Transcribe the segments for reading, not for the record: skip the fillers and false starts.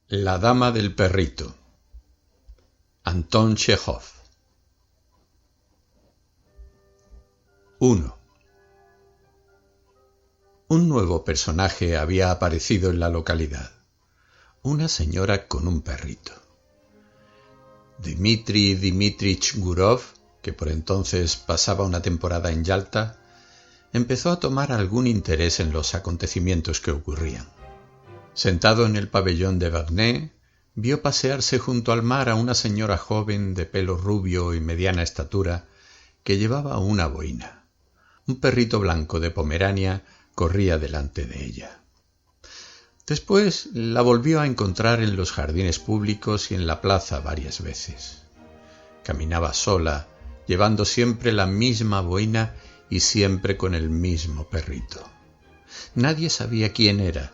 La dama del perrito. Anton Chejov. 1. Un nuevo personaje había aparecido en la localidad. Una señora con un perrito. Dmitri Dmitrich Gurov, que por entonces pasaba una temporada en Yalta, empezó a tomar algún interés en los acontecimientos que ocurrían. Sentado en el pabellón de Vernet, vio pasearse junto al mar a una señora joven de pelo rubio y mediana estatura que llevaba una boina. Un perrito blanco de Pomerania corría delante de ella. Después la volvió a encontrar en los jardines públicos y en la plaza varias veces. Caminaba sola, llevando siempre la misma boina y siempre con el mismo perrito. Nadie sabía quién era,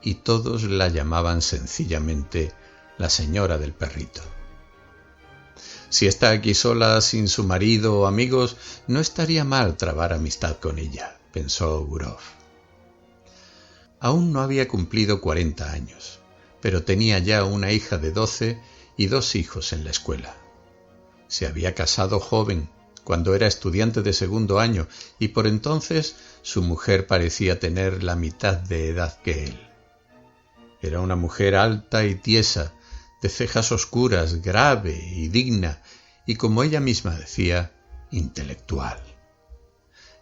y todos la llamaban sencillamente la señora del perrito. Si está aquí sola, sin su marido o amigos, no estaría mal trabar amistad con ella, pensó Gurov. Aún no había cumplido 40 años, pero tenía ya una hija de 12 y 2 hijos en la escuela. Se había casado joven, cuando era estudiante de segundo año, y por entonces su mujer parecía tener la mitad de edad que él. Era una mujer alta y tiesa, de cejas oscuras, grave y digna, y como ella misma decía, intelectual.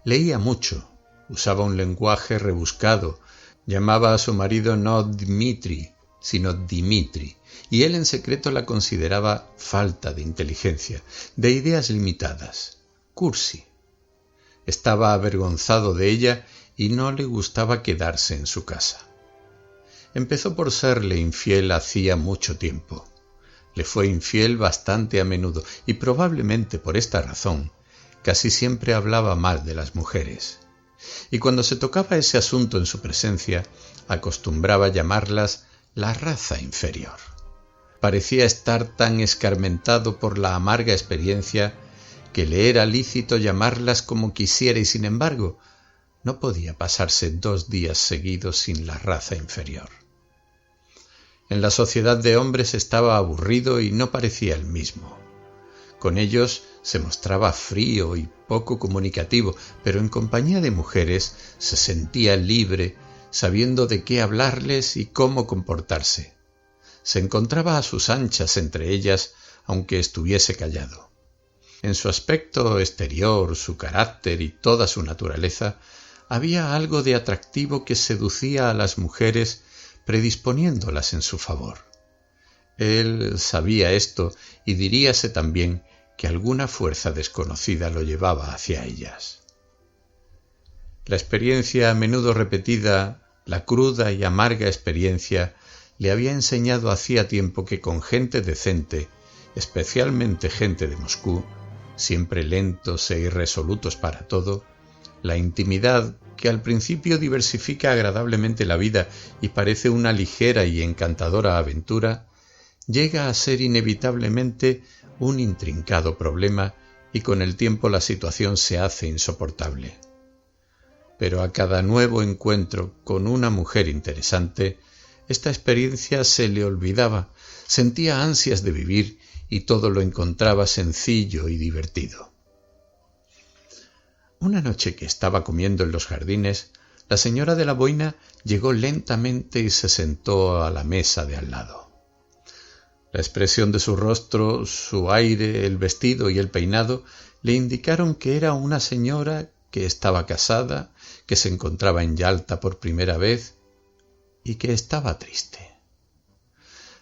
Leía mucho, usaba un lenguaje rebuscado, llamaba a su marido no Dmitri, sino Dimitri, y él en secreto la consideraba falta de inteligencia, de ideas limitadas, cursi. Estaba avergonzado de ella y no le gustaba quedarse en su casa. Empezó por serle infiel hacía mucho tiempo. Le fue infiel bastante a menudo y probablemente por esta razón casi siempre hablaba mal de las mujeres. Y cuando se tocaba ese asunto en su presencia, acostumbraba llamarlas la raza inferior. Parecía estar tan escarmentado por la amarga experiencia que le era lícito llamarlas como quisiera y sin embargo no podía pasarse 2 días seguidos sin la raza inferior. En la sociedad de hombres estaba aburrido y no parecía el mismo. Con ellos se mostraba frío y poco comunicativo, pero en compañía de mujeres se sentía libre, sabiendo de qué hablarles y cómo comportarse. Se encontraba a sus anchas entre ellas, aunque estuviese callado. En su aspecto exterior, su carácter y toda su naturaleza, había algo de atractivo que seducía a las mujeres, predisponiéndolas en su favor. Él sabía esto y diríase también que alguna fuerza desconocida lo llevaba hacia ellas. La experiencia a menudo repetida, la cruda y amarga experiencia, le había enseñado hacía tiempo que con gente decente, especialmente gente de Moscú, siempre lentos e irresolutos para todo, la intimidad, que al principio diversifica agradablemente la vida y parece una ligera y encantadora aventura, llega a ser inevitablemente un intrincado problema y con el tiempo la situación se hace insoportable. Pero a cada nuevo encuentro con una mujer interesante, esta experiencia se le olvidaba, sentía ansias de vivir y todo lo encontraba sencillo y divertido. Una noche que estaba comiendo en los jardines, la señora de la boina llegó lentamente y se sentó a la mesa de al lado. La expresión de su rostro, su aire, el vestido y el peinado le indicaron que era una señora que estaba casada, que se encontraba en Yalta por primera vez y que estaba triste.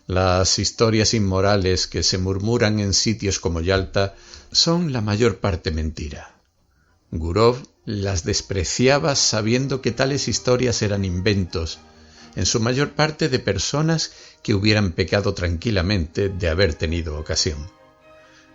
Las historias inmorales que se murmuran en sitios como Yalta son la mayor parte mentira. Gurov las despreciaba sabiendo que tales historias eran inventos, en su mayor parte de personas que hubieran pecado tranquilamente de haber tenido ocasión.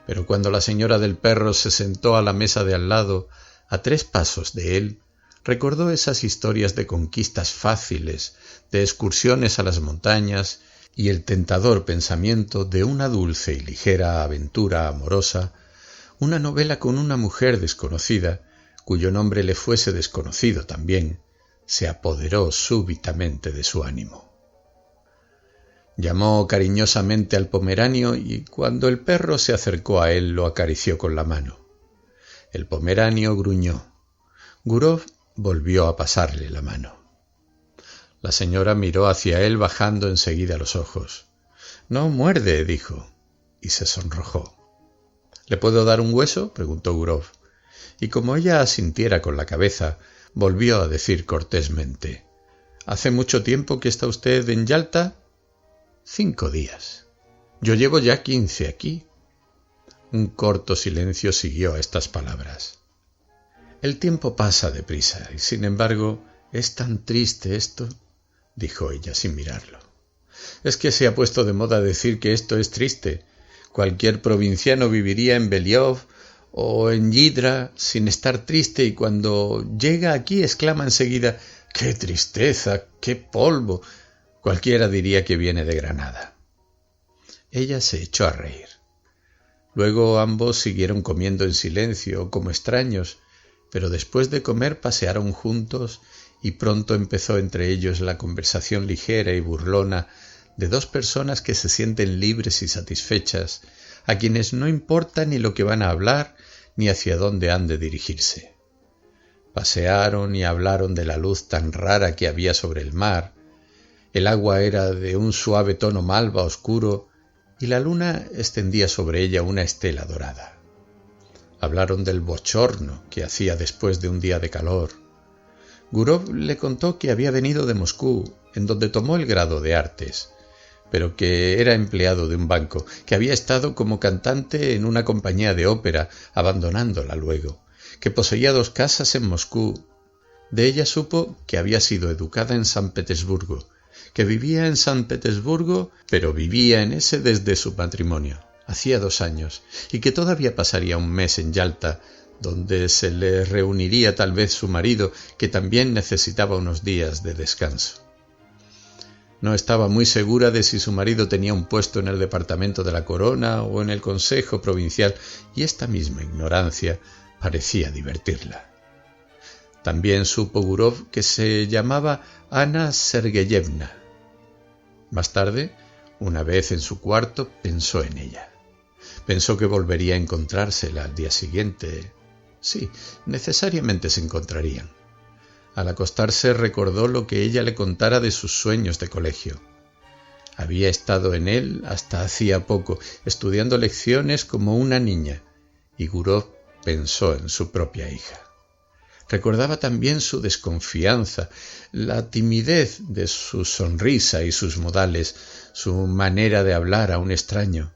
Pero cuando la señora del perro se sentó a la mesa de al lado, a 3 pasos de él, recordó esas historias de conquistas fáciles, de excursiones a las montañas y el tentador pensamiento de una dulce y ligera aventura amorosa, una novela con una mujer desconocida, cuyo nombre le fuese desconocido también, se apoderó súbitamente de su ánimo. Llamó cariñosamente al pomeranio y cuando el perro se acercó a él lo acarició con la mano. El pomeranio gruñó. Gurov volvió a pasarle la mano. La señora miró hacia él bajando enseguida los ojos. «No muerde», dijo, y se sonrojó. «¿Le puedo dar un hueso?», preguntó Gurov, y como ella asintiera con la cabeza, volvió a decir cortésmente: «¿Hace mucho tiempo que está usted en Yalta?». «5 días. Yo llevo ya 15 aquí». Un corto silencio siguió a estas palabras. «El tiempo pasa deprisa y, sin embargo, es tan triste esto», dijo ella sin mirarlo. «Es que se ha puesto de moda decir que esto es triste. Cualquier provinciano viviría en Beliov o en Yidra sin estar triste y cuando llega aquí exclama enseguida: ¡qué tristeza! ¡Qué polvo! Cualquiera diría que viene de Granada». Ella se echó a reír. Luego ambos siguieron comiendo en silencio, como extraños, pero después de comer pasearon juntos y pronto empezó entre ellos la conversación ligera y burlona de dos personas que se sienten libres y satisfechas, a quienes no importa ni lo que van a hablar ni hacia dónde han de dirigirse. Pasearon y hablaron de la luz tan rara que había sobre el mar. El agua era de un suave tono malva oscuro y la luna extendía sobre ella una estela dorada. Hablaron del bochorno que hacía después de un día de calor. Gurov le contó que había venido de Moscú, en donde tomó el grado de artes, pero que era empleado de un banco, que había estado como cantante en una compañía de ópera, abandonándola luego, que poseía 2 casas en Moscú. De ella supo que había sido educada en San Petersburgo, que vivía en San Petersburgo, pero vivía en ese desde su matrimonio, hacía 2 años, y que todavía pasaría un mes en Yalta, donde se le reuniría tal vez su marido, que también necesitaba unos días de descanso. No estaba muy segura de si su marido tenía un puesto en el departamento de la Corona o en el Consejo Provincial, y esta misma ignorancia parecía divertirla. También supo Gurov que se llamaba Ana Sergeyevna. Más tarde, una vez en su cuarto, pensó en ella. Pensó que volvería a encontrársela al día siguiente. Sí, necesariamente se encontrarían. Al acostarse recordó lo que ella le contara de sus sueños de colegio. Había estado en él hasta hacía poco, estudiando lecciones como una niña, y Gurov pensó en su propia hija. Recordaba también su desconfianza, la timidez de su sonrisa y sus modales, su manera de hablar a un extraño.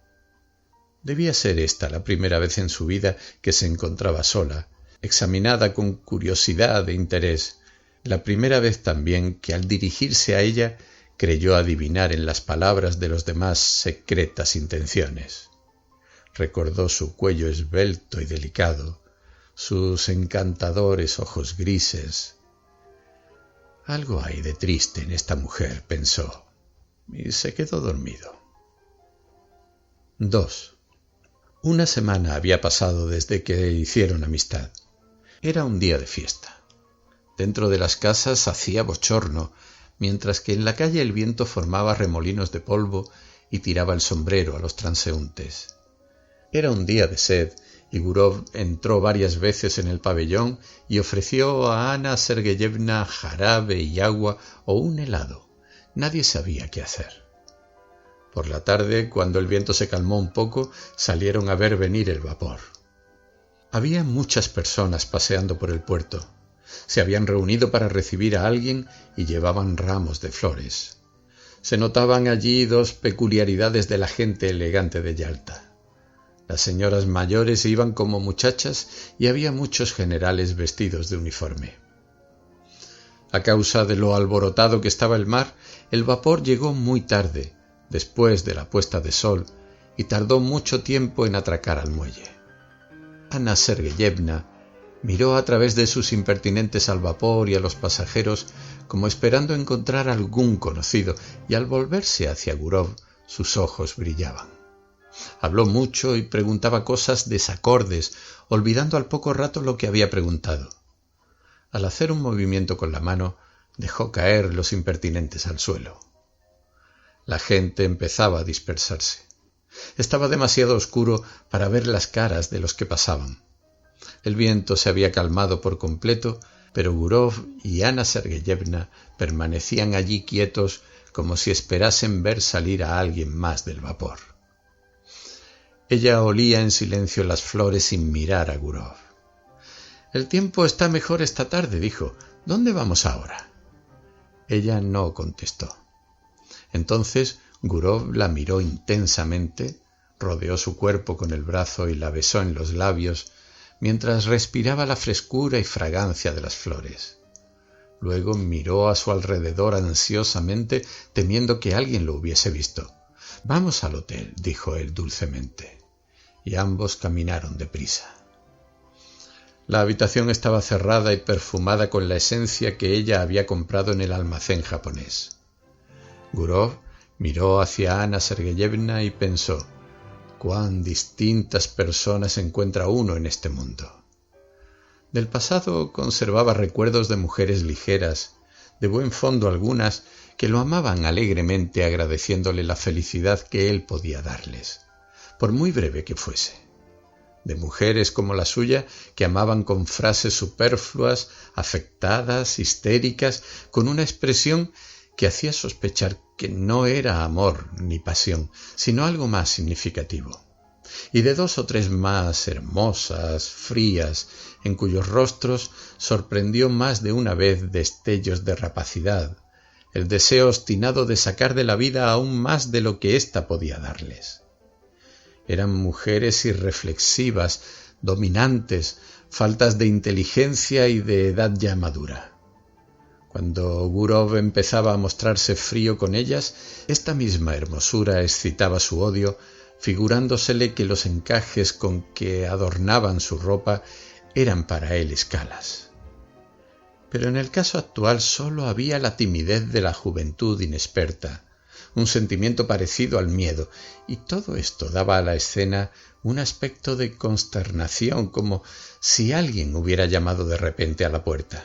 Debía ser esta la primera vez en su vida que se encontraba sola, examinada con curiosidad e interés, la primera vez también que al dirigirse a ella creyó adivinar en las palabras de los demás secretas intenciones. Recordó su cuello esbelto y delicado, sus encantadores ojos grises. Algo hay de triste en esta mujer, pensó, y se quedó dormido. 2. Una semana había pasado desde que hicieron amistad. Era un día de fiesta. Dentro de las casas hacía bochorno, mientras que en la calle el viento formaba remolinos de polvo y tiraba el sombrero a los transeúntes. Era un día de sed, y Gurov entró varias veces en el pabellón y ofreció a Ana Sergeyevna jarabe y agua o un helado. Nadie sabía qué hacer. Por la tarde, cuando el viento se calmó un poco, salieron a ver venir el vapor. Había muchas personas paseando por el puerto. Se habían reunido para recibir a alguien y llevaban ramos de flores. Se notaban allí 2 peculiaridades de la gente elegante de Yalta. Las señoras mayores iban como muchachas y había muchos generales vestidos de uniforme. A causa de lo alborotado que estaba el mar, el vapor llegó muy tarde, después de la puesta de sol, y tardó mucho tiempo en atracar al muelle. Ana Sergeyevna miró a través de sus impertinentes al vapor y a los pasajeros como esperando encontrar algún conocido, y al volverse hacia Gurov sus ojos brillaban. Habló mucho y preguntaba cosas desacordes, olvidando al poco rato lo que había preguntado. Al hacer un movimiento con la mano, dejó caer los impertinentes al suelo. La gente empezaba a dispersarse. Estaba demasiado oscuro para ver las caras de los que pasaban. El viento se había calmado por completo, pero Gurov y Anna Sergeyevna permanecían allí quietos como si esperasen ver salir a alguien más del vapor. Ella olía en silencio las flores sin mirar a Gurov. «El tiempo está mejor esta tarde», dijo. «¿Dónde vamos ahora?» Ella no contestó. Entonces Gurov la miró intensamente, rodeó su cuerpo con el brazo y la besó en los labios, mientras respiraba la frescura y fragancia de las flores. Luego miró a su alrededor ansiosamente, temiendo que alguien lo hubiese visto. «Vamos al hotel», dijo él dulcemente, y ambos caminaron deprisa. La habitación estaba cerrada y perfumada con la esencia que ella había comprado en el almacén japonés. Gurov miró hacia Anna Sergeyevna y pensó: «Cuán distintas personas encuentra uno en este mundo». Del pasado conservaba recuerdos de mujeres ligeras, de buen fondo algunas, que lo amaban alegremente agradeciéndole la felicidad que él podía darles, por muy breve que fuese. De mujeres como la suya que amaban con frases superfluas, afectadas, histéricas, con una expresión que hacía sospechar que no era amor ni pasión, sino algo más significativo. Y de 2 o 3 más hermosas, frías, en cuyos rostros sorprendió más de una vez destellos de rapacidad, el deseo obstinado de sacar de la vida aún más de lo que ésta podía darles. Eran mujeres irreflexivas, dominantes, faltas de inteligencia y de edad ya madura. Cuando Gurov empezaba a mostrarse frío con ellas, esta misma hermosura excitaba su odio, figurándosele que los encajes con que adornaban su ropa eran para él escalas. Pero en el caso actual sólo había la timidez de la juventud inexperta, un sentimiento parecido al miedo, y todo esto daba a la escena un aspecto de consternación, como si alguien hubiera llamado de repente a la puerta.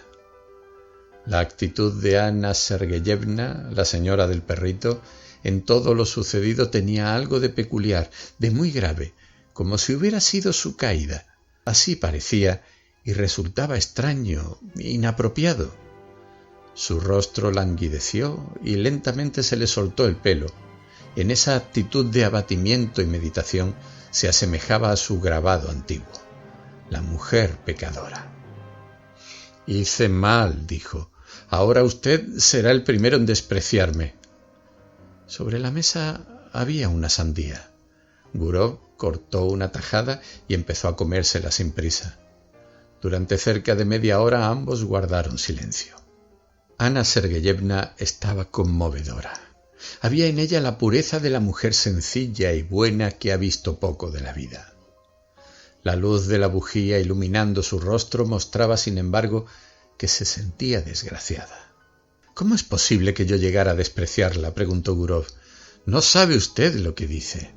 La actitud de Anna Sergeyevna, la señora del perrito, en todo lo sucedido tenía algo de peculiar, de muy grave, como si hubiera sido su caída. Así parecía, y resultaba extraño, inapropiado. Su rostro languideció y lentamente se le soltó el pelo. En esa actitud de abatimiento y meditación se asemejaba a su grabado antiguo, la mujer pecadora. «Hice mal», dijo. «Ahora usted será el primero en despreciarme». Sobre la mesa había una sandía. Gurov cortó una tajada y empezó a comérsela sin prisa. Durante cerca de media hora ambos guardaron silencio. Anna Sergeyevna estaba conmovedora. Había en ella la pureza de la mujer sencilla y buena que ha visto poco de la vida. La luz de la bujía iluminando su rostro mostraba, sin embargo, que se sentía desgraciada. «¿Cómo es posible que yo llegara a despreciarla?», preguntó Gurov. «No sabe usted lo que dice».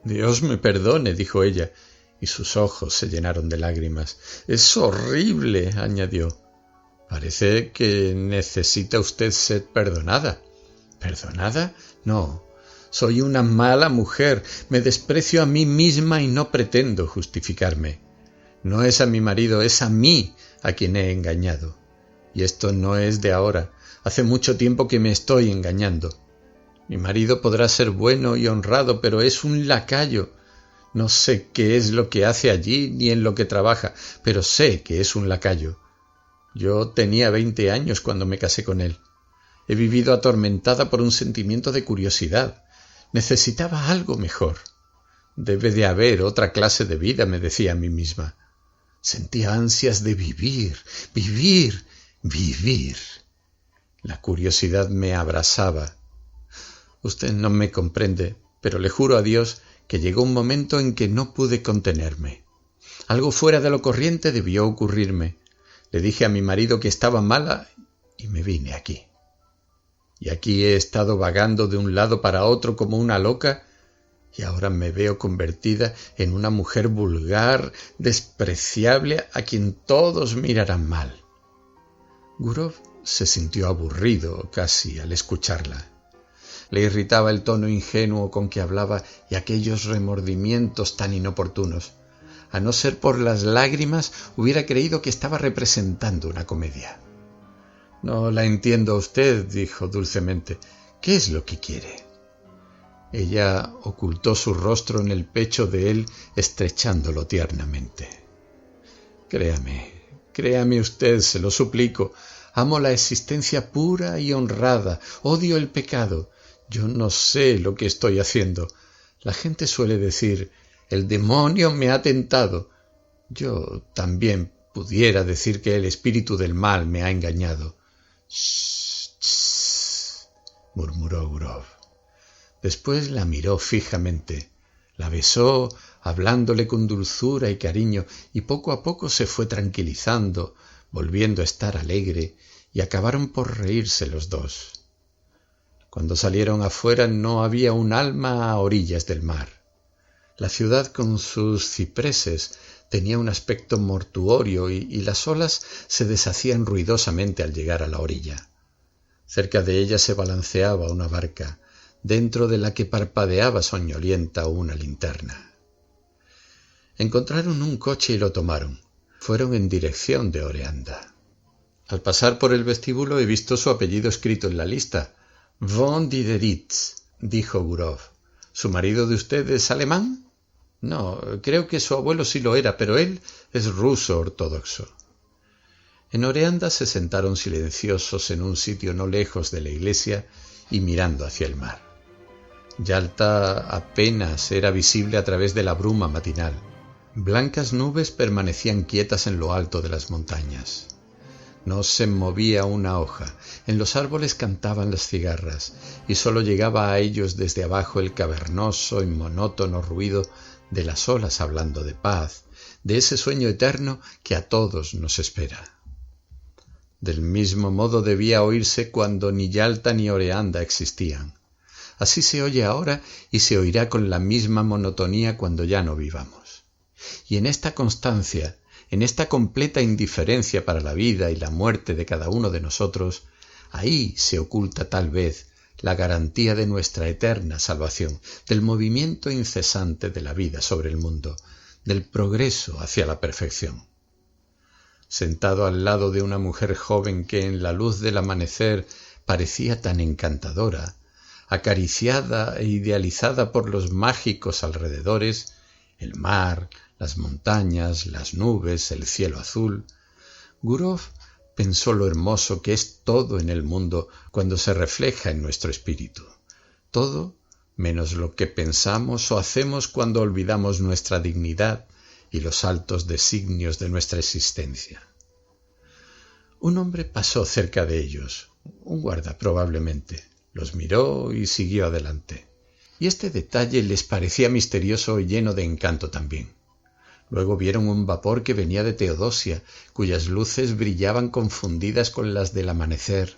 «Dios me perdone», dijo ella, y sus ojos se llenaron de lágrimas. «Es horrible», añadió. «Parece que necesita usted ser perdonada». «¿Perdonada? No. Soy una mala mujer. Me desprecio a mí misma y no pretendo justificarme. No es a mi marido, es a mí a quien he engañado. Y esto no es de ahora. Hace mucho tiempo que me estoy engañando. Mi marido podrá ser bueno y honrado, pero es un lacayo. No sé qué es lo que hace allí ni en lo que trabaja, pero sé que es un lacayo. Yo tenía 20 años cuando me casé con él. He vivido atormentada por un sentimiento de curiosidad. Necesitaba algo mejor. Debe de haber otra clase de vida, me decía a mí misma. Sentía ansias de vivir, vivir, vivir. La curiosidad me abrasaba. Usted no me comprende, pero le juro a Dios que llegó un momento en que no pude contenerme. Algo fuera de lo corriente debió ocurrirme. Le dije a mi marido que estaba mala y me vine aquí. Y aquí he estado vagando de un lado para otro como una loca y ahora me veo convertida en una mujer vulgar, despreciable, a quien todos mirarán mal. Gurov se sintió aburrido casi al escucharla. Le irritaba el tono ingenuo con que hablaba y aquellos remordimientos tan inoportunos. A no ser por las lágrimas, hubiera creído que estaba representando una comedia. «No la entiendo a usted», dijo dulcemente. «¿Qué es lo que quiere?» Ella ocultó su rostro en el pecho de él, estrechándolo tiernamente. Créame usted, se lo suplico. Amo la existencia pura y honrada, odio el pecado. Yo no sé lo que estoy haciendo. La gente suele decir, el demonio me ha tentado. Yo también pudiera decir que el espíritu del mal me ha engañado. «Shh», murmuró Gurov. Después la miró fijamente, la besó, hablándole con dulzura y cariño, y poco a poco se fue tranquilizando, volviendo a estar alegre, y acabaron por reírse los dos. Cuando salieron afuera no había un alma a orillas del mar. La ciudad con sus cipreses tenía un aspecto mortuorio y las olas se deshacían ruidosamente al llegar a la orilla. Cerca de ella se balanceaba una barca, dentro de la que parpadeaba soñolienta una linterna. Encontraron un coche y lo tomaron. Fueron en dirección de Oreanda. Al pasar por el vestíbulo he visto su apellido escrito en la lista. «Von Dideritz», dijo Gurov. «¿Su marido de usted es alemán?» «No, creo que su abuelo sí lo era, pero él es ruso ortodoxo». En Oreanda se sentaron silenciosos en un sitio no lejos de la iglesia y mirando hacia el mar. Yalta apenas era visible a través de la bruma matinal. Blancas nubes permanecían quietas en lo alto de las montañas. No se movía una hoja, en los árboles cantaban las cigarras, y sólo llegaba a ellos desde abajo el cavernoso y monótono ruido de las olas hablando de paz, de ese sueño eterno que a todos nos espera. Del mismo modo debía oírse cuando ni Yalta ni Oreanda existían. Así se oye ahora y se oirá con la misma monotonía cuando ya no vivamos. Y en esta constancia, en esta completa indiferencia para la vida y la muerte de cada uno de nosotros, ahí se oculta tal vez la garantía de nuestra eterna salvación, del movimiento incesante de la vida sobre el mundo, del progreso hacia la perfección. Sentado al lado de una mujer joven que en la luz del amanecer parecía tan encantadora, acariciada e idealizada por los mágicos alrededores, el mar, las montañas, las nubes, el cielo azul, Gurov pensó lo hermoso que es todo en el mundo cuando se refleja en nuestro espíritu, todo menos lo que pensamos o hacemos cuando olvidamos nuestra dignidad y los altos designios de nuestra existencia. Un hombre pasó cerca de ellos, un guarda probablemente. Los miró y siguió adelante. Y este detalle les parecía misterioso y lleno de encanto también. Luego vieron un vapor que venía de Teodosia, cuyas luces brillaban confundidas con las del amanecer.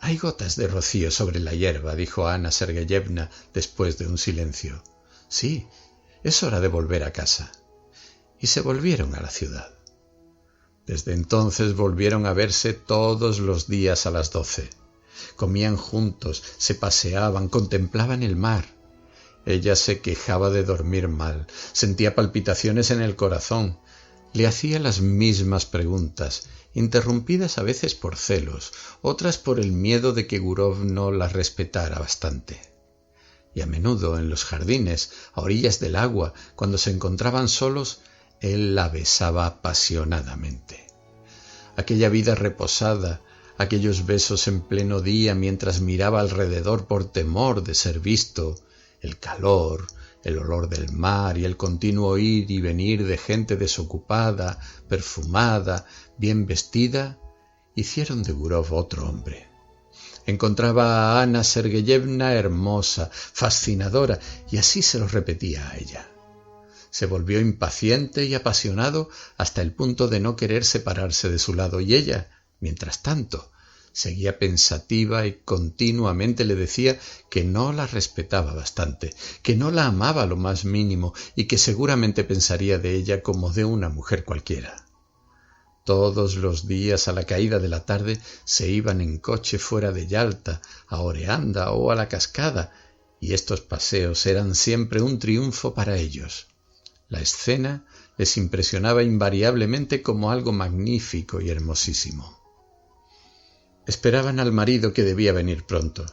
«Hay gotas de rocío sobre la hierba», dijo Ana Sergeyevna después de un silencio. «Sí, es hora de volver a casa». Y se volvieron a la ciudad. Desde entonces volvieron a verse todos los días a las 12. Comían juntos, se paseaban, contemplaban el mar. Ella se quejaba de dormir mal, sentía palpitaciones en el corazón, le hacía las mismas preguntas, interrumpidas a veces por celos, otras por el miedo de que Gurov no la respetara bastante. Y a menudo en los jardines, a orillas del agua, cuando se encontraban solos, él la besaba apasionadamente. Aquella vida reposada, aquellos besos en pleno día mientras miraba alrededor por temor de ser visto, el calor, el olor del mar y el continuo ir y venir de gente desocupada, perfumada, bien vestida, hicieron de Gurov otro hombre. Encontraba a Ana Sergeyevna hermosa, fascinadora, y así se lo repetía a ella. Se volvió impaciente y apasionado hasta el punto de no querer separarse de su lado, y ella, mientras tanto, seguía pensativa y continuamente le decía que no la respetaba bastante, que no la amaba lo más mínimo y que seguramente pensaría de ella como de una mujer cualquiera. Todos los días a la caída de la tarde se iban en coche fuera de Yalta, a Oreanda o a la Cascada, y estos paseos eran siempre un triunfo para ellos. La escena les impresionaba invariablemente como algo magnífico y hermosísimo. Esperaban al marido que debía venir pronto,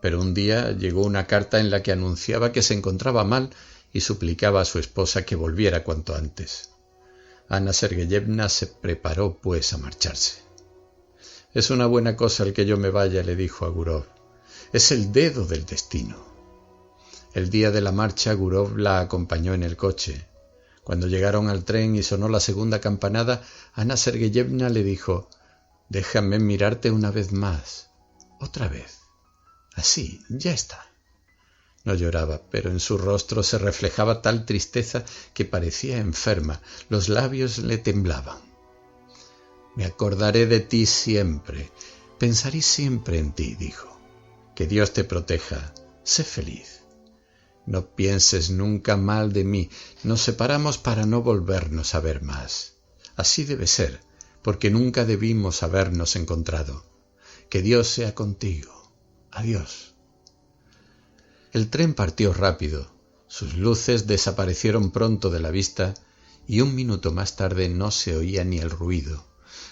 pero un día llegó una carta en la que anunciaba que se encontraba mal y suplicaba a su esposa que volviera cuanto antes. Anna Sergeyevna se preparó, pues, a marcharse. «Es una buena cosa el que yo me vaya», le dijo a Gurov. «Es el dedo del destino». El día de la marcha Gurov la acompañó en el coche. Cuando llegaron al tren y sonó la segunda campanada, Anna Sergeyevna le dijo: «Déjame mirarte una vez más. Otra vez. Así, ya está». No lloraba, pero en su rostro se reflejaba tal tristeza que parecía enferma, los labios le temblaban. «Me acordaré de ti siempre, pensaré siempre en ti», dijo. «Que Dios te proteja, sé feliz. No pienses nunca mal de mí, nos separamos para no volvernos a ver más. Así debe ser, porque nunca debimos habernos encontrado. Que Dios sea contigo. Adiós». El tren partió rápido, sus luces desaparecieron pronto de la vista y un minuto más tarde no se oía ni el ruido,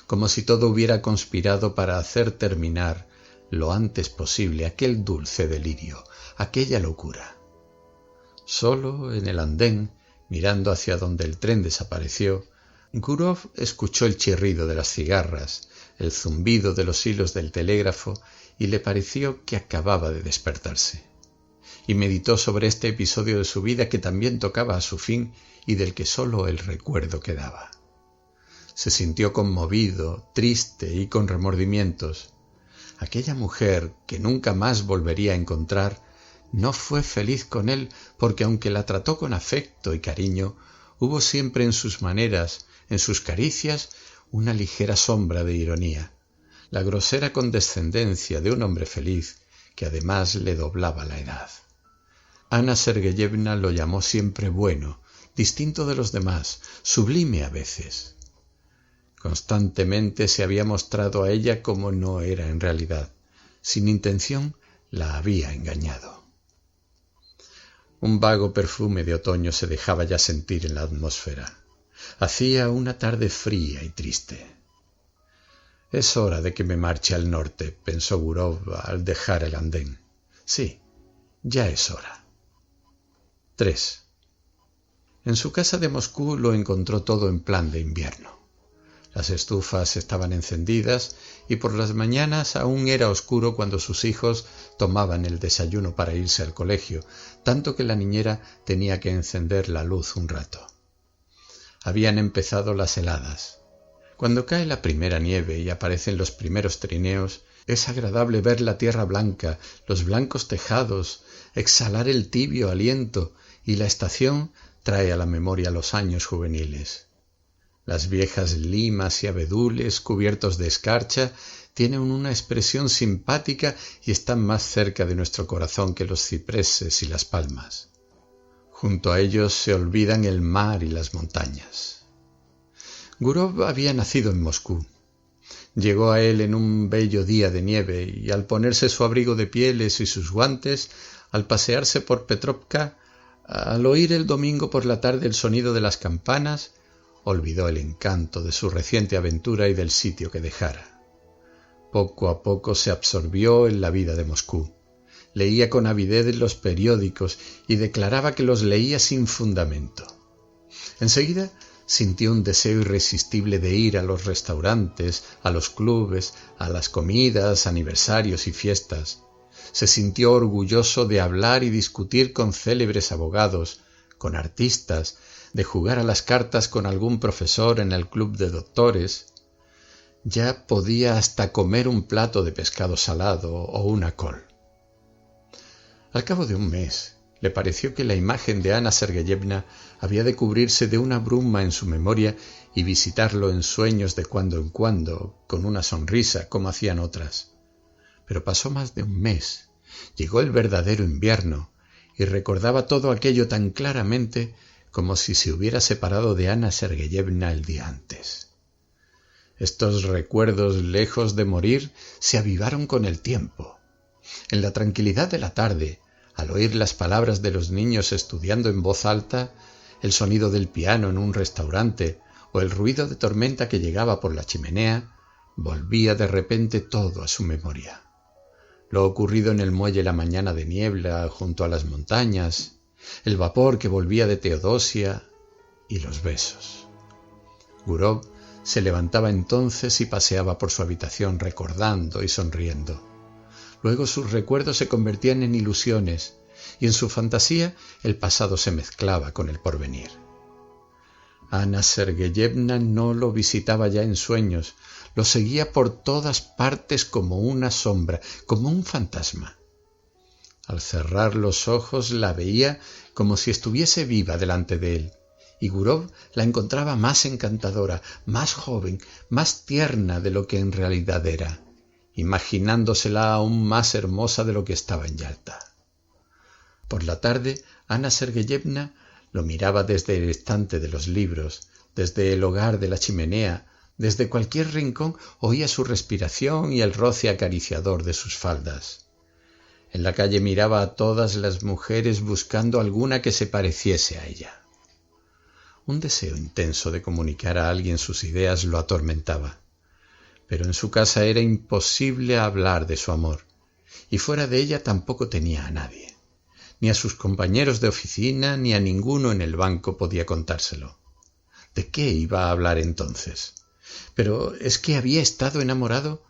como si todo hubiera conspirado para hacer terminar lo antes posible aquel dulce delirio, aquella locura. Solo en el andén, mirando hacia donde el tren desapareció, Gurov escuchó el chirrido de las cigarras, el zumbido de los hilos del telégrafo y le pareció que acababa de despertarse. Y meditó sobre este episodio de su vida que también tocaba a su fin y del que sólo el recuerdo quedaba. Se sintió conmovido, triste y con remordimientos. Aquella mujer que nunca más volvería a encontrar no fue feliz con él porque aunque la trató con afecto y cariño, hubo siempre en sus maneras, en sus caricias, una ligera sombra de ironía, la grosera condescendencia de un hombre feliz que además le doblaba la edad. Anna Sergeyevna lo llamó siempre bueno, distinto de los demás, sublime a veces. Constantemente se había mostrado a ella como no era en realidad. Sin intención la había engañado. Un vago perfume de otoño se dejaba ya sentir en la atmósfera. Hacía una tarde fría y triste. «Es hora de que me marche al norte», pensó Gurov al dejar el andén. «Sí, ya es hora». 3. En su casa de Moscú lo encontró todo en plan de invierno. Las estufas estaban encendidas y por las mañanas aún era oscuro cuando sus hijos tomaban el desayuno para irse al colegio, tanto que la niñera tenía que encender la luz un rato. Habían empezado las heladas. Cuando cae la primera nieve y aparecen los primeros trineos, es agradable ver la tierra blanca, los blancos tejados, exhalar el tibio aliento, y la estación trae a la memoria los años juveniles. Las viejas limas y abedules cubiertos de escarcha tienen una expresión simpática y están más cerca de nuestro corazón que los cipreses y las palmas. Junto a ellos se olvidan el mar y las montañas. Gurov había nacido en Moscú. Llegó a él en un bello día de nieve y al ponerse su abrigo de pieles y sus guantes, al pasearse por Petrovka, al oír el domingo por la tarde el sonido de las campanas, olvidó el encanto de su reciente aventura y del sitio que dejara. Poco a poco se absorbió en la vida de Moscú. Leía con avidez los periódicos y declaraba que los leía sin fundamento. Enseguida sintió un deseo irresistible de ir a los restaurantes, a los clubes, a las comidas, aniversarios y fiestas. Se sintió orgulloso de hablar y discutir con célebres abogados, con artistas, de jugar a las cartas con algún profesor en el club de doctores. Ya podía hasta comer un plato de pescado salado o una col. Al cabo de un mes, le pareció que la imagen de Anna Sergeyevna había de cubrirse de una bruma en su memoria y visitarlo en sueños de cuando en cuando, con una sonrisa, como hacían otras. Pero pasó más de un mes, llegó el verdadero invierno, y recordaba todo aquello tan claramente como si se hubiera separado de Anna Sergeyevna el día antes. Estos recuerdos, lejos de morir, se avivaron con el tiempo. En la tranquilidad de la tarde, al oír las palabras de los niños estudiando en voz alta, el sonido del piano en un restaurante o el ruido de tormenta que llegaba por la chimenea, volvía de repente todo a su memoria. Lo ocurrido en el muelle la mañana de niebla junto a las montañas, el vapor que volvía de Teodosia y los besos. Gurov se levantaba entonces y paseaba por su habitación recordando y sonriendo. Luego sus recuerdos se convertían en ilusiones y en su fantasía el pasado se mezclaba con el porvenir. Ana Sergeyevna no lo visitaba ya en sueños, lo seguía por todas partes como una sombra, como un fantasma. Al cerrar los ojos la veía como si estuviese viva delante de él, y Gurov la encontraba más encantadora, más joven, más tierna de lo que en realidad era, imaginándosela aún más hermosa de lo que estaba en Yalta. Por la tarde, Ana Sergeyevna lo miraba desde el estante de los libros, desde el hogar de la chimenea, desde cualquier rincón oía su respiración y el roce acariciador de sus faldas. En la calle miraba a todas las mujeres buscando alguna que se pareciese a ella. Un deseo intenso de comunicar a alguien sus ideas lo atormentaba, pero en su casa era imposible hablar de su amor, y fuera de ella tampoco tenía a nadie. Ni a sus compañeros de oficina ni a ninguno en el banco podía contárselo. ¿De qué iba a hablar entonces? ¿Pero es que había estado enamorado?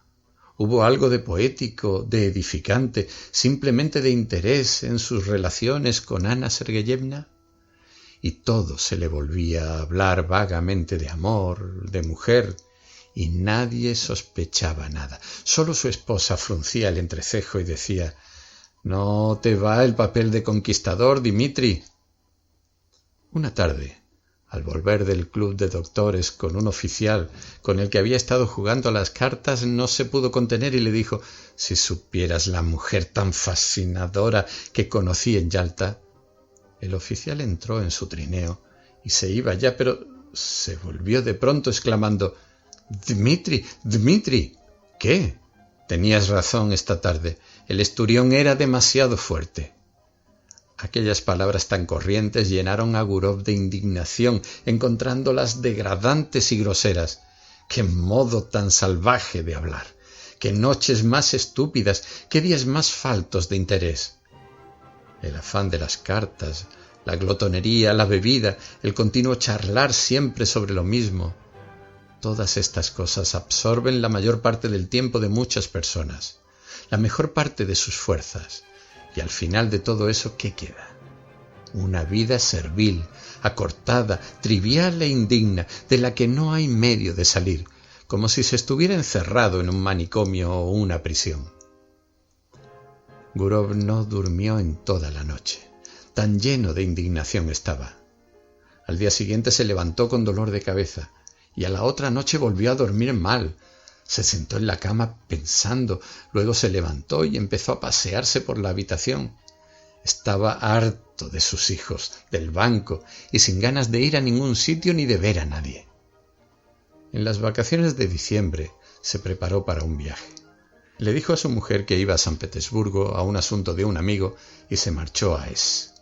¿Hubo algo de poético, de edificante, simplemente de interés en sus relaciones con Ana Sergeyevna? Y todo se le volvía a hablar vagamente de amor, de mujer, y nadie sospechaba nada. Solo su esposa fruncía el entrecejo y decía: «¿No te va el papel de conquistador, Dmitri?» Una tarde, al volver del club de doctores con un oficial con el que había estado jugando a las cartas, no se pudo contener y le dijo: «Si supieras la mujer tan fascinadora que conocí en Yalta». El oficial entró en su trineo y se iba ya, pero se volvió de pronto exclamando: «Dmitri, Dmitri». «¿Qué?» «Tenías razón esta tarde. El esturión era demasiado fuerte». Aquellas palabras tan corrientes llenaron a Gurov de indignación, encontrándolas degradantes y groseras. ¡Qué modo tan salvaje de hablar! ¡Qué noches más estúpidas! ¡Qué días más faltos de interés! El afán de las cartas, la glotonería, la bebida, el continuo charlar siempre sobre lo mismo. Todas estas cosas absorben la mayor parte del tiempo de muchas personas, la mejor parte de sus fuerzas. Y al final de todo eso, ¿qué queda? Una vida servil, acortada, trivial e indigna, de la que no hay medio de salir, como si se estuviera encerrado en un manicomio o una prisión. Gurov no durmió en toda la noche. Tan lleno de indignación estaba. Al día siguiente se levantó con dolor de cabeza y a la otra noche volvió a dormir mal. Se sentó en la cama pensando, luego se levantó y empezó a pasearse por la habitación. Estaba harto de sus hijos, del banco y sin ganas de ir a ningún sitio ni de ver a nadie. En las vacaciones de diciembre se preparó para un viaje. Le dijo a su mujer que iba a San Petersburgo a un asunto de un amigo y se marchó a Es.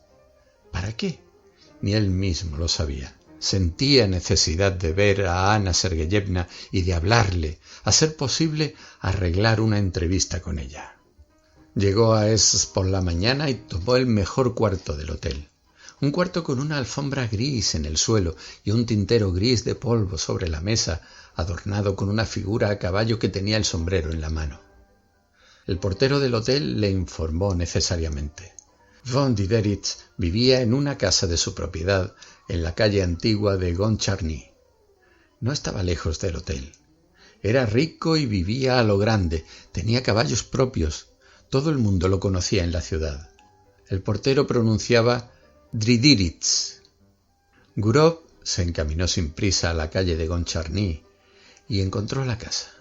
¿Para qué? Ni él mismo lo sabía. Sentía necesidad de ver a Ana Sergeyevna y de hablarle, a ser posible arreglar una entrevista con ella. Llegó a Es por la mañana y tomó el mejor cuarto del hotel. Un cuarto con una alfombra gris en el suelo y un tintero gris de polvo sobre la mesa, adornado con una figura a caballo que tenía el sombrero en la mano. El portero del hotel le informó necesariamente. Von Diderich vivía en una casa de su propiedad en la calle antigua de Goncharny. No estaba lejos del hotel. Era rico y vivía a lo grande, tenía caballos propios. Todo el mundo lo conocía en la ciudad. El portero pronunciaba Dridirich. Gurov se encaminó sin prisa a la calle de Goncharny y encontró la casa.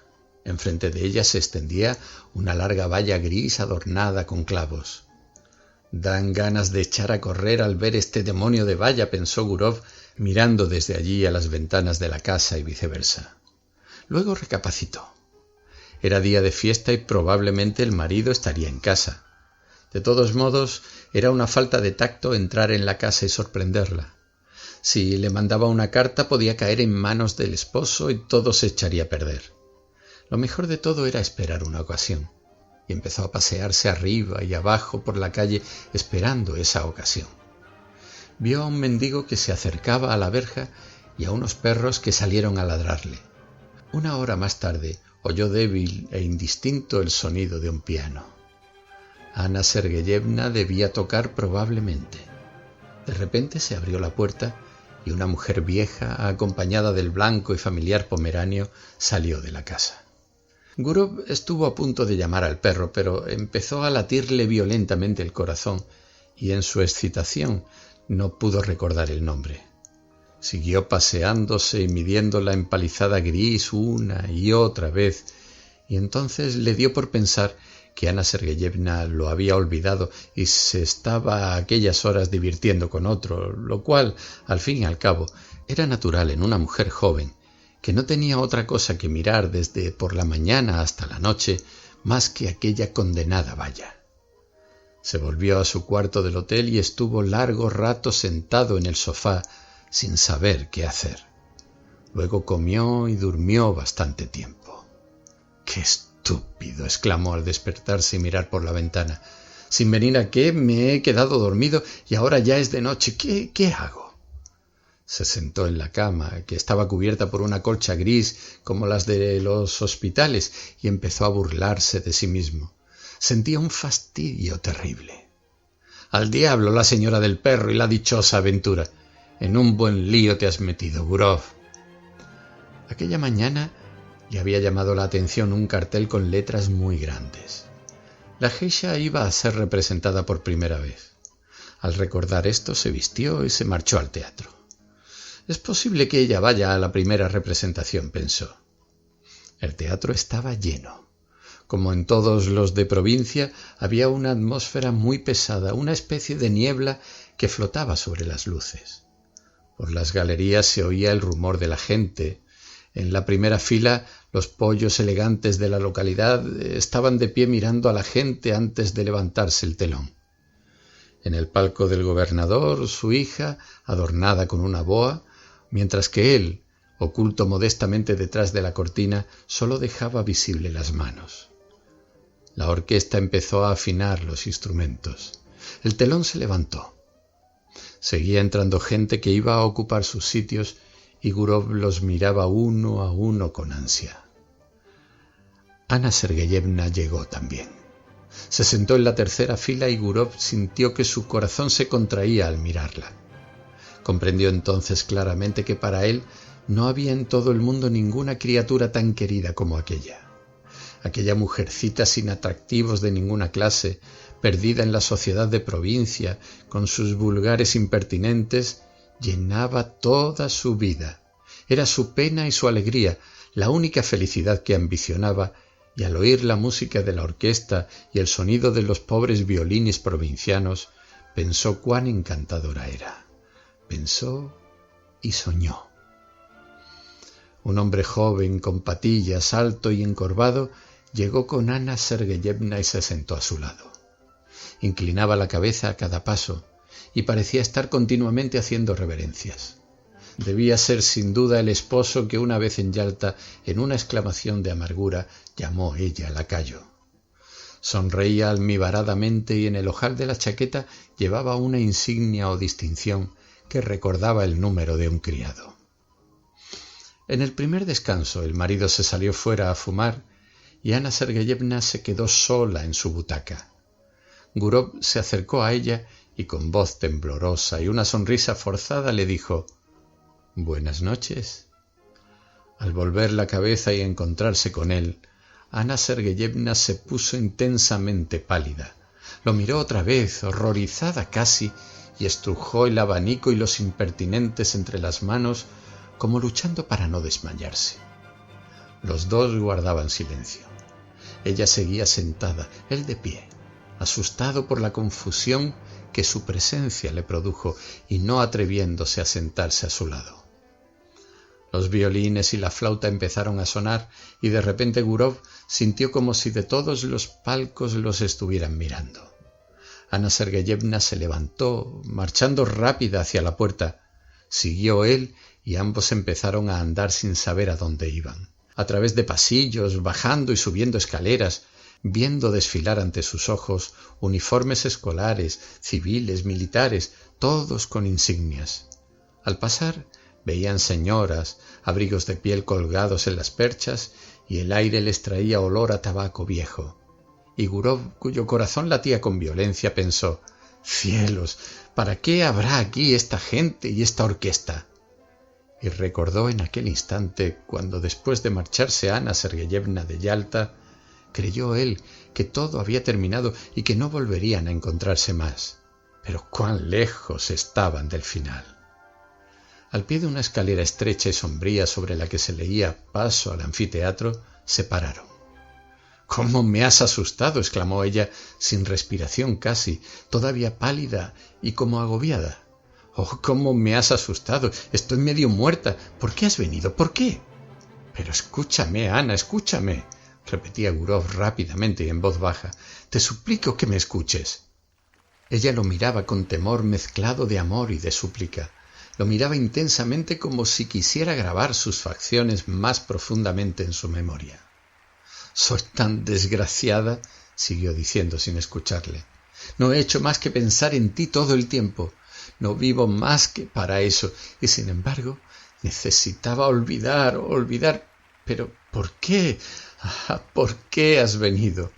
Enfrente de ella se extendía una larga valla gris adornada con clavos. «Dan ganas de echar a correr al ver este demonio de valla», pensó Gurov, mirando desde allí a las ventanas de la casa y viceversa. Luego recapacitó. Era día de fiesta y probablemente el marido estaría en casa. De todos modos, era una falta de tacto entrar en la casa y sorprenderla. Si le mandaba una carta podía caer en manos del esposo y todo se echaría a perder. Lo mejor de todo era esperar una ocasión, y empezó a pasearse arriba y abajo por la calle esperando esa ocasión. Vio a un mendigo que se acercaba a la verja y a unos perros que salieron a ladrarle. Una hora más tarde oyó débil e indistinto el sonido de un piano. Ana Sergeyevna debía tocar probablemente. De repente se abrió la puerta y una mujer vieja, acompañada del blanco y familiar pomeranio, salió de la casa. Gurov estuvo a punto de llamar al perro, pero empezó a latirle violentamente el corazón y en su excitación no pudo recordar el nombre. Siguió paseándose y midiendo la empalizada gris una y otra vez, y entonces le dio por pensar que Ana Sergeyevna lo había olvidado y se estaba a aquellas horas divirtiendo con otro, lo cual, al fin y al cabo, era natural en una mujer joven, que no tenía otra cosa que mirar desde por la mañana hasta la noche más que aquella condenada valla. Se volvió a su cuarto del hotel y estuvo largo rato sentado en el sofá sin saber qué hacer. Luego comió y durmió bastante tiempo. ¡Qué estúpido!, exclamó al despertarse y mirar por la ventana. Sin venir a qué, me he quedado dormido y ahora ya es de noche. ¿Qué hago? Se sentó en la cama, que estaba cubierta por una colcha gris como las de los hospitales, y empezó a burlarse de sí mismo. Sentía un fastidio terrible. Al diablo la señora del perro y la dichosa aventura. En un buen lío te has metido, Gurov. Aquella mañana le había llamado la atención un cartel con letras muy grandes. La geisha iba a ser representada por primera vez. Al recordar esto se vistió y se marchó al teatro. Es posible que ella vaya a la primera representación, pensó. El teatro estaba lleno. Como en todos los de provincia, había una atmósfera muy pesada, una especie de niebla que flotaba sobre las luces. Por las galerías se oía el rumor de la gente. En la primera fila, los pollos elegantes de la localidad estaban de pie mirando a la gente antes de levantarse el telón. En el palco del gobernador, su hija, adornada con una boa, mientras que él, oculto modestamente detrás de la cortina, solo dejaba visible las manos. La orquesta empezó a afinar los instrumentos. El telón se levantó. Seguía entrando gente que iba a ocupar sus sitios y Gurov los miraba uno a uno con ansia. Ana Sergeyevna llegó también. Se sentó en la tercera fila y Gurov sintió que su corazón se contraía al mirarla. Comprendió entonces claramente que para él no había en todo el mundo ninguna criatura tan querida como aquella. Aquella mujercita sin atractivos de ninguna clase, perdida en la sociedad de provincia, con sus vulgares impertinentes, llenaba toda su vida. Era su pena y su alegría, la única felicidad que ambicionaba, y al oír la música de la orquesta y el sonido de los pobres violines provincianos, pensó cuán encantadora era. Pensó y soñó. Un hombre joven, con patillas, alto y encorvado, llegó con Ana Sergeyevna y se sentó a su lado. Inclinaba la cabeza a cada paso y parecía estar continuamente haciendo reverencias. Debía ser sin duda el esposo que una vez en Yalta, en una exclamación de amargura, llamó ella lacayo. Sonreía almibaradamente y en el ojal de la chaqueta llevaba una insignia o distinción que recordaba el número de un criado. En el primer descanso el marido se salió fuera a fumar y Ana Sergeyevna se quedó sola en su butaca. Gurov se acercó a ella y con voz temblorosa y una sonrisa forzada le dijo: «Buenas noches». Al volver la cabeza y encontrarse con él, Ana Sergeyevna se puso intensamente pálida. Lo miró otra vez, horrorizada casi, y estrujó el abanico y los impertinentes entre las manos como luchando para no desmayarse. Los dos guardaban silencio. Ella seguía sentada, él de pie, asustado por la confusión que su presencia le produjo y no atreviéndose a sentarse a su lado. Los violines y la flauta empezaron a sonar y de repente Gurov sintió como si de todos los palcos los estuvieran mirando. Ana Sergeyevna se levantó, marchando rápida hacia la puerta. Siguió él y ambos empezaron a andar sin saber a dónde iban. A través de pasillos, bajando y subiendo escaleras, viendo desfilar ante sus ojos uniformes escolares, civiles, militares, todos con insignias. Al pasar, veían señoras, abrigos de piel colgados en las perchas, y el aire les traía olor a tabaco viejo. Y Gurov, cuyo corazón latía con violencia, pensó: «¡Cielos! ¿Para qué habrá aquí esta gente y esta orquesta?». Y recordó en aquel instante, cuando después de marcharse Ana Sergeyevna de Yalta, creyó él que todo había terminado y que no volverían a encontrarse más. Pero cuán lejos estaban del final. Al pie de una escalera estrecha y sombría sobre la que se leía «Paso al anfiteatro», se pararon. «¿Cómo me has asustado!», exclamó ella, sin respiración casi, todavía pálida y como agobiada. «¡Oh, cómo me has asustado! Estoy medio muerta. ¿Por qué has venido? ¿Por qué?». «Pero escúchame, Ana, escúchame», repetía Gurov rápidamente y en voz baja. «Te suplico que me escuches». Ella lo miraba con temor mezclado de amor y de súplica. Lo miraba intensamente como si quisiera grabar sus facciones más profundamente en su memoria. «Soy tan desgraciada», siguió diciendo sin escucharle. «No he hecho más que pensar en ti todo el tiempo. No vivo más que para eso. Y sin embargo, necesitaba olvidar. Pero ¿por qué? ¿Por qué has venido?».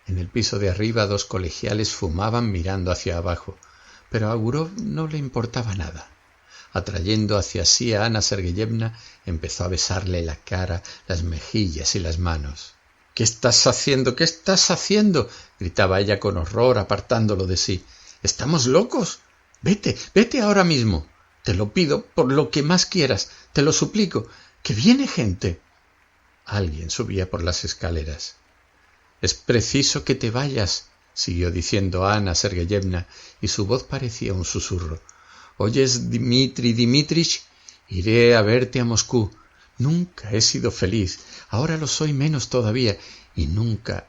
En el piso de arriba 2 colegiales fumaban mirando hacia abajo, pero a Gurov no le importaba nada. Atrayendo hacia sí a Ana Sergeyevna, empezó a besarle la cara, las mejillas y las manos. «¿Qué estás haciendo? ¿Qué estás haciendo?», gritaba ella con horror, apartándolo de sí. «¿Estamos locos? Vete ahora mismo. Te lo pido por lo que más quieras, te lo suplico, que viene gente». Alguien subía por las escaleras. «Es preciso que te vayas», siguió diciendo Ana Sergeyevna, y su voz parecía un susurro. «¿Oyes, Dmitri Dmitrich? Iré a verte a Moscú. Nunca he sido feliz, ahora lo soy menos todavía, y nunca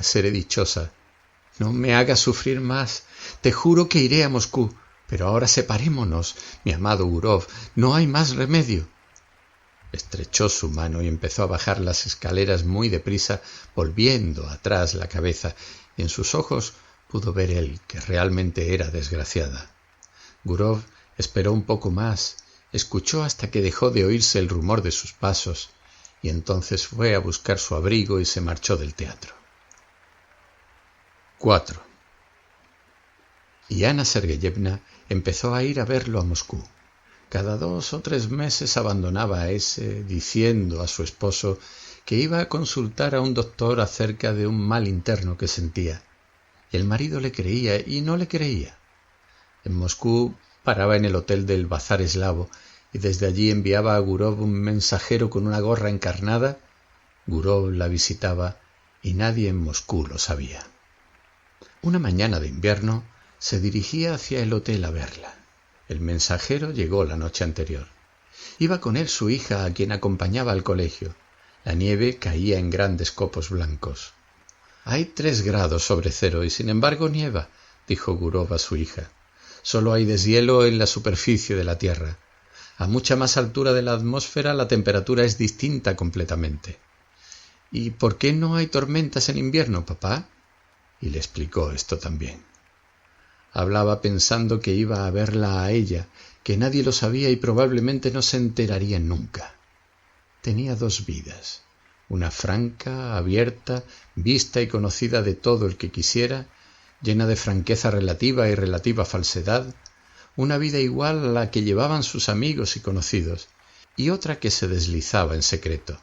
seré dichosa. No me hagas sufrir más. Te juro que iré a Moscú, pero ahora separémonos, mi amado Gurov, no hay más remedio». Estrechó su mano y empezó a bajar las escaleras muy deprisa, volviendo atrás la cabeza, y en sus ojos pudo ver él que realmente era desgraciada. Gurov esperó un poco más, escuchó hasta que dejó de oírse el rumor de sus pasos, y entonces fue a buscar su abrigo y se marchó del teatro. 4. Y Ana Sergeyevna empezó a ir a verlo a Moscú. Cada 2 o 3 meses abandonaba a ese, diciendo a su esposo que iba a consultar a un doctor acerca de un mal interno que sentía. El marido le creía y no le creía. En Moscú paraba en el hotel del Bazar Eslavo y desde allí enviaba a Gurov un mensajero con una gorra encarnada. Gurov la visitaba y nadie en Moscú lo sabía. Una mañana de invierno se dirigía hacia el hotel a verla. El mensajero llegó la noche anterior. Iba con él su hija, a quien acompañaba al colegio. La nieve caía en grandes copos blancos. «Hay 3 grados sobre cero y sin embargo nieva», dijo Gurov a su hija. «Solo hay deshielo en la superficie de la tierra. A mucha más altura de la atmósfera la temperatura es distinta completamente». «¿Y por qué no hay tormentas en invierno, papá?». Y le explicó esto también. Hablaba pensando que iba a verla a ella, que nadie lo sabía y probablemente no se enteraría nunca. Tenía 2 vidas, una franca, abierta, vista y conocida de todo el que quisiera, llena de franqueza relativa y relativa falsedad, una vida igual a la que llevaban sus amigos y conocidos, y otra que se deslizaba en secreto.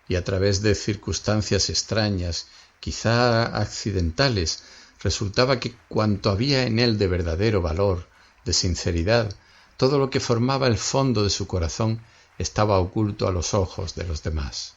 Y a través de circunstancias extrañas, quizá accidentales, resultaba que cuanto había en él de verdadero valor, de sinceridad, todo lo que formaba el fondo de su corazón, estaba oculto a los ojos de los demás.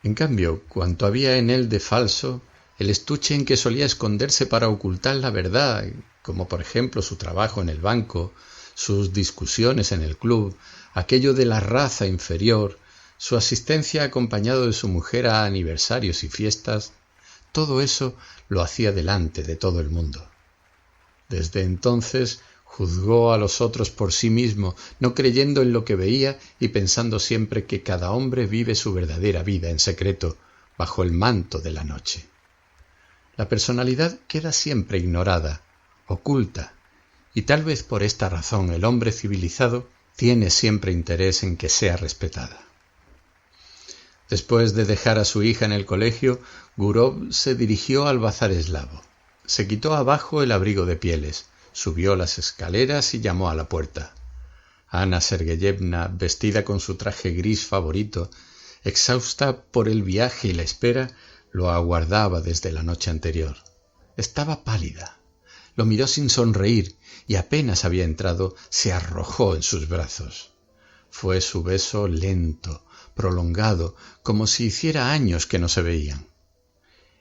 En cambio, cuanto había en él de falso, el estuche en que solía esconderse para ocultar la verdad, como por ejemplo su trabajo en el banco, sus discusiones en el club, aquello de la raza inferior, su asistencia acompañado de su mujer a aniversarios y fiestas, todo eso lo hacía delante de todo el mundo. Desde entonces juzgó a los otros por sí mismo, no creyendo en lo que veía y pensando siempre que cada hombre vive su verdadera vida en secreto, bajo el manto de la noche. La personalidad queda siempre ignorada, oculta, y tal vez por esta razón el hombre civilizado tiene siempre interés en que sea respetada. Después de dejar a su hija en el colegio, Gurov se dirigió al bazar eslavo. Se quitó abajo el abrigo de pieles, subió las escaleras y llamó a la puerta. Ana Sergeyevna, vestida con su traje gris favorito, exhausta por el viaje y la espera, lo aguardaba desde la noche anterior. Estaba pálida. Lo miró sin sonreír y apenas había entrado, se arrojó en sus brazos. Fue su beso lento, prolongado, como si hiciera años que no se veían.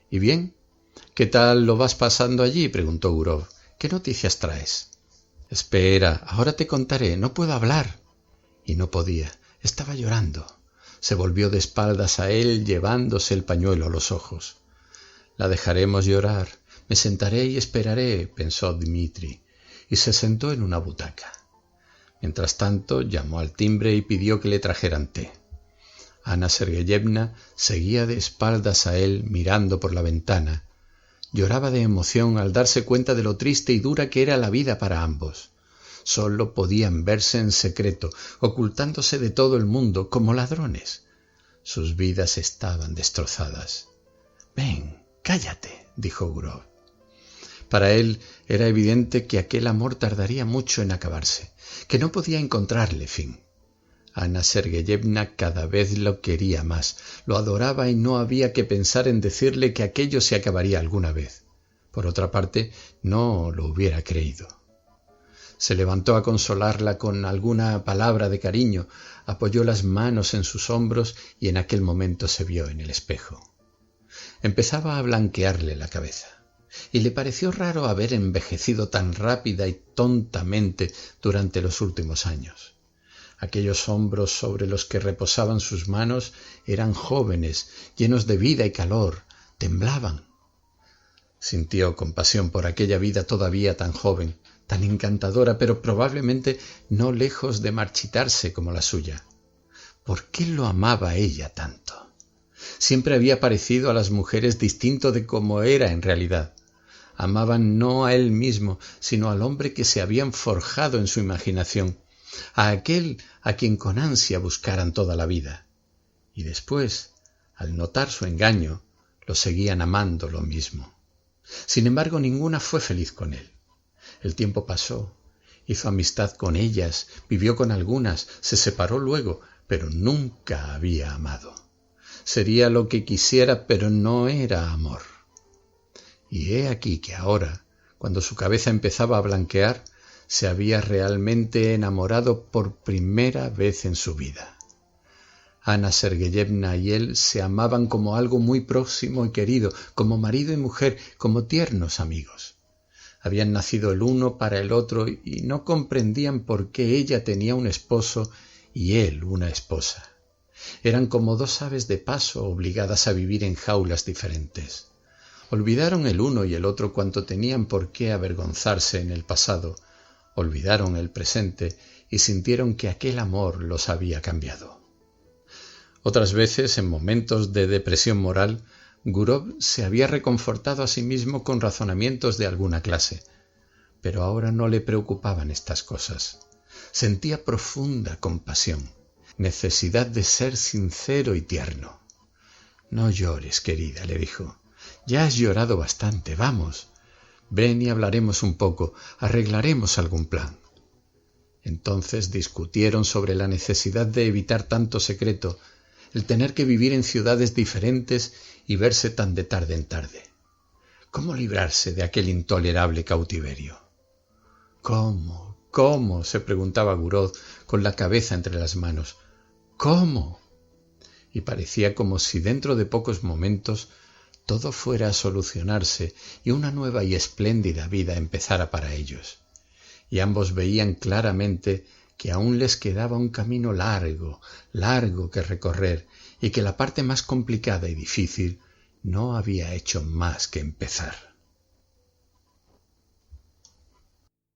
—¿Y bien? ¿Qué tal lo vas pasando allí? —preguntó Gurov. —¿Qué noticias traes? —Espera, ahora te contaré, no puedo hablar. Y no podía, estaba llorando. Se volvió de espaldas a él, llevándose el pañuelo a los ojos. La dejaremos llorar, me sentaré y esperaré, pensó Dmitri, y se sentó en una butaca. Mientras tanto, llamó al timbre y pidió que le trajeran té. Ana Sergeyevna seguía de espaldas a él, mirando por la ventana. Lloraba de emoción al darse cuenta de lo triste y dura que era la vida para ambos. Solo podían verse en secreto, ocultándose de todo el mundo, como ladrones. Sus vidas estaban destrozadas. —Ven, cállate —dijo Gurov. Para él era evidente que aquel amor tardaría mucho en acabarse, que no podía encontrarle fin. Ana Sergeyevna cada vez lo quería más, lo adoraba y no había que pensar en decirle que aquello se acabaría alguna vez. Por otra parte, no lo hubiera creído. Se levantó a consolarla con alguna palabra de cariño, apoyó las manos en sus hombros y en aquel momento se vio en el espejo. Empezaba a blanquearle la cabeza, y le pareció raro haber envejecido tan rápida y tontamente durante los últimos años. Aquellos hombros sobre los que reposaban sus manos eran jóvenes, llenos de vida y calor, temblaban. Sintió compasión por aquella vida todavía tan joven, tan encantadora, pero probablemente no lejos de marchitarse como la suya. ¿Por qué lo amaba ella tanto? Siempre había parecido a las mujeres distinto de cómo era en realidad. Amaban no a él mismo, sino al hombre que se habían forjado en su imaginación, a aquel a quien con ansia buscaran toda la vida. Y después, al notar su engaño, lo seguían amando lo mismo. Sin embargo, ninguna fue feliz con él. El tiempo pasó, hizo amistad con ellas, vivió con algunas, se separó luego, pero nunca había amado. Sería lo que quisiera, pero no era amor. Y he aquí que ahora, cuando su cabeza empezaba a blanquear, se había realmente enamorado por primera vez en su vida. Ana Sergeyevna y él se amaban como algo muy próximo y querido, como marido y mujer, como tiernos amigos. Habían nacido el uno para el otro y no comprendían por qué ella tenía un esposo y él una esposa. Eran como dos aves de paso obligadas a vivir en jaulas diferentes. Olvidaron el uno y el otro cuanto tenían por qué avergonzarse en el pasado, olvidaron el presente y sintieron que aquel amor los había cambiado. Otras veces, en momentos de depresión moral, Gurov se había reconfortado a sí mismo con razonamientos de alguna clase, pero ahora no le preocupaban estas cosas. Sentía profunda compasión, necesidad de ser sincero y tierno. «No llores, querida», le dijo. «Ya has llorado bastante, vamos. Ven y hablaremos un poco, arreglaremos algún plan». Entonces discutieron sobre la necesidad de evitar tanto secreto, el tener que vivir en ciudades diferentes y verse tan de tarde en tarde. ¿Cómo librarse de aquel intolerable cautiverio? ¿Cómo? ¿Cómo?, se preguntaba Gurov con la cabeza entre las manos. ¿Cómo? Y parecía como si dentro de pocos momentos todo fuera a solucionarse y una nueva y espléndida vida empezara para ellos. Y ambos veían claramente que aún les quedaba un camino largo, largo que recorrer, y que la parte más complicada y difícil no había hecho más que empezar.